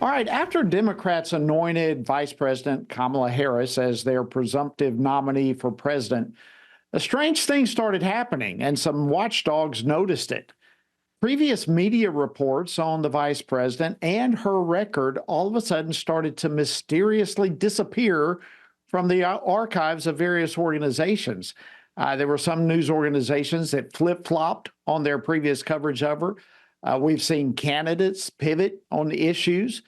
All right, after Democrats anointed Vice President Kamala Harris as their presumptive nominee for president, a strange thing started happening, and some watchdogs noticed it. Previous media reports on the vice president and her record all of a sudden started to mysteriously disappear from the archives of various organizations. There were some news organizations that flip-flopped on their previous coverage of her. We've seen candidates pivot on the issues,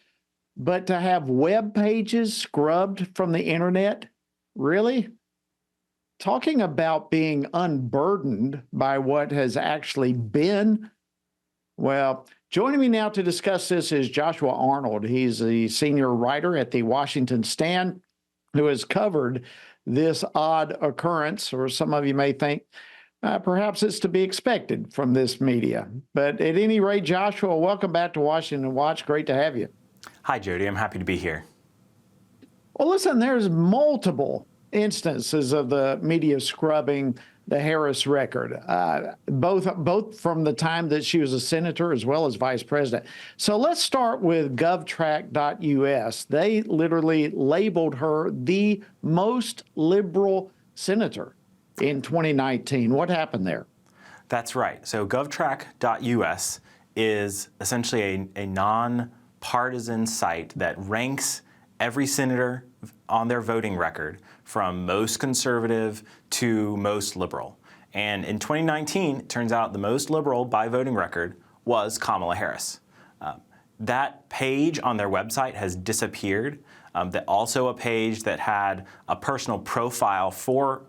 but to have web pages scrubbed from the internet, really? Talking about being unburdened by what has actually been. Well, joining me now to discuss this is Joshua Arnold. He's the senior writer at the Washington Stand who has covered this odd occurrence, or some of you may think perhaps it's to be expected from this media. But at any rate, Joshua, welcome back to Washington Watch. Great to have you. Hi, Jody. I'm happy to be here. Well, listen, there's multiple instances of the media scrubbing the Harris record, both from the time that she was a senator as well as vice president. So let's start with govtrack.us. They literally labeled her the most liberal senator in 2019. What happened there? That's right. So govtrack.us is essentially a non-partisan site that ranks every senator on their voting record from most conservative to most liberal. And in 2019, it turns out the most liberal by voting record was Kamala Harris. That page on their website has disappeared. Also a page that had a personal profile for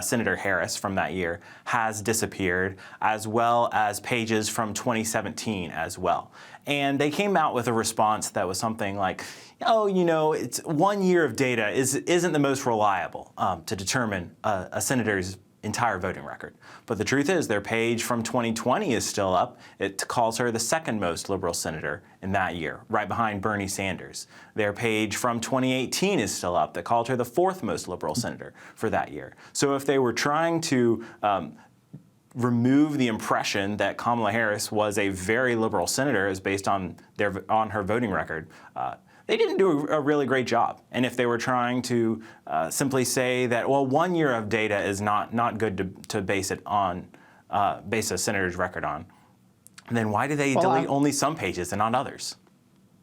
Senator Harris from that year has disappeared, as well as pages from 2017 as well. And they came out with a response that was something like, oh, you know, it's 1 year of data isn't the most reliable to determine a senator's entire voting record. But the truth is their page from 2020 is still up. It calls her the second most liberal senator in that year, right behind Bernie Sanders. Their page from 2018 is still up that called her the fourth most liberal senator for that year. So if they were trying to remove the impression that Kamala Harris was a very liberal senator as based on her voting record, they didn't do a really great job. And if they were trying to simply say that, well, 1 year of data is not good to base it on, base a senator's record on, then why do they delete only some pages and not others?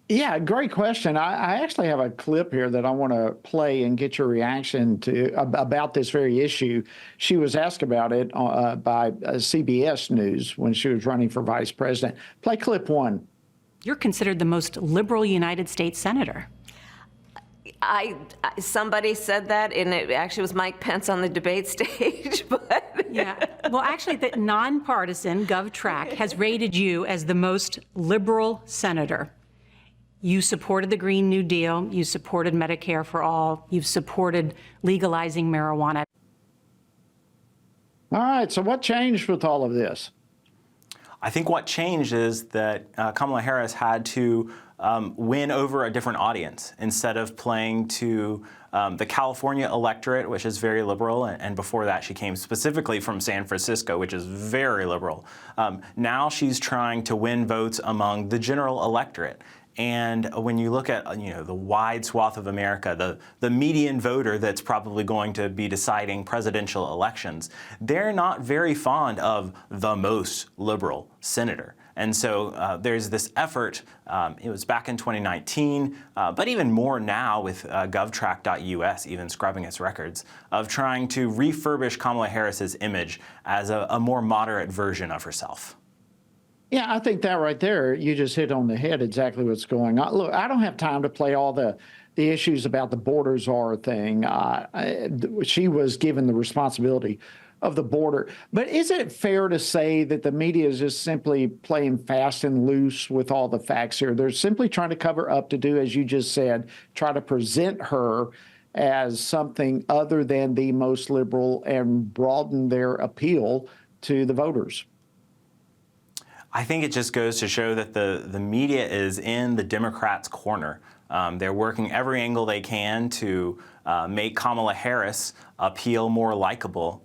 Yeah, great question. I actually have a clip here that I want to play and get your reaction to about this very issue. She was asked about it by CBS News when she was running for vice president. Play clip one. You're considered the most liberal United States senator. Somebody said that, and it actually was Mike Pence on the debate stage. But yeah, well, actually, the nonpartisan GovTrack has rated you as the most liberal senator. You supported the Green New Deal. You supported Medicare for all. You've supported legalizing marijuana. All right, so what changed with all of this? I think what changed is that Kamala Harris had to win over a different audience instead of playing to the California electorate, which is very liberal, and before that she came specifically from San Francisco, which is very liberal. Now she's trying to win votes among the general electorate. And when you look at the wide swath of America, the median voter that's probably going to be deciding presidential elections, they're not very fond of the most liberal senator. And so there's this effort, it was back in 2019, but even more now with govtrack.us even scrubbing its records, of trying to refurbish Kamala Harris's image as a more moderate version of herself. Yeah, I think that right there, you just hit on the head exactly what's going on. Look, I don't have time to play all the issues about the border czar thing. She was given the responsibility of the border. But is it fair to say that the media is just simply playing fast and loose with all the facts here? They're simply trying to cover up to do, as you just said, try to present her as something other than the most liberal and broaden their appeal to the voters. I think it just goes to show that the media is in the Democrats' corner. They're working every angle they can to make Kamala Harris appear more likable.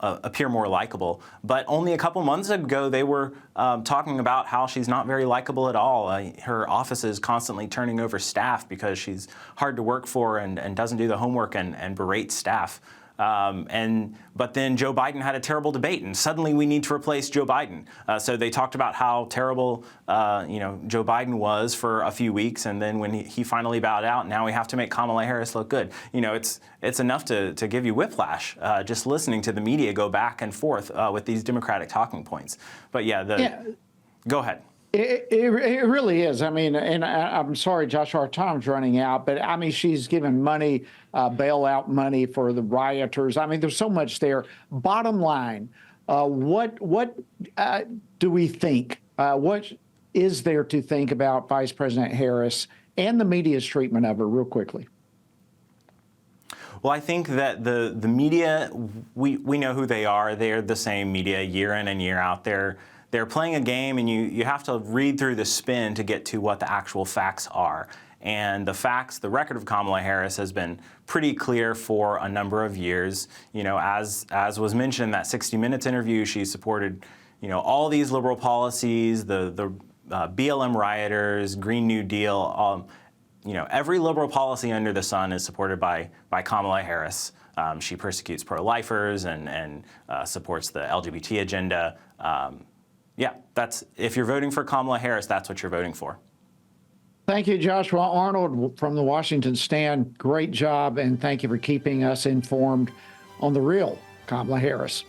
But only a couple months ago, they were talking about how she's not very likable at all. Her office is constantly turning over staff because she's hard to work for and doesn't do the homework and berates staff. But then Joe Biden had a terrible debate, and suddenly we need to replace Joe Biden. So they talked about how terrible, Joe Biden was for a few weeks, and then when he finally bowed out, now we have to make Kamala Harris look good. It's enough to give you whiplash just listening to the media go back and forth with these Democratic talking points. But go ahead. It really is. I mean, and I'm sorry, Josh, our time's running out, but I mean, she's given money, bailout money for the rioters. I mean, there's so much there. Bottom line, what do we think? What is there to think about Vice President Harris and the media's treatment of her, real quickly? Well, I think that the media, we know who they are. They're the same media year in and year out. They're playing a game, and you have to read through the spin to get to what the actual facts are. And the record of Kamala Harris has been pretty clear for a number of years. As was mentioned in that 60 Minutes interview, she supported, all these liberal policies, the BLM rioters, Green New Deal. Every liberal policy under the sun is supported by Kamala Harris. She persecutes pro-lifers and supports the LGBT agenda. If you're voting for Kamala Harris, that's what you're voting for. Thank you, Joshua Arnold from the Washington Stand. Great job, and thank you for keeping us informed on the real Kamala Harris.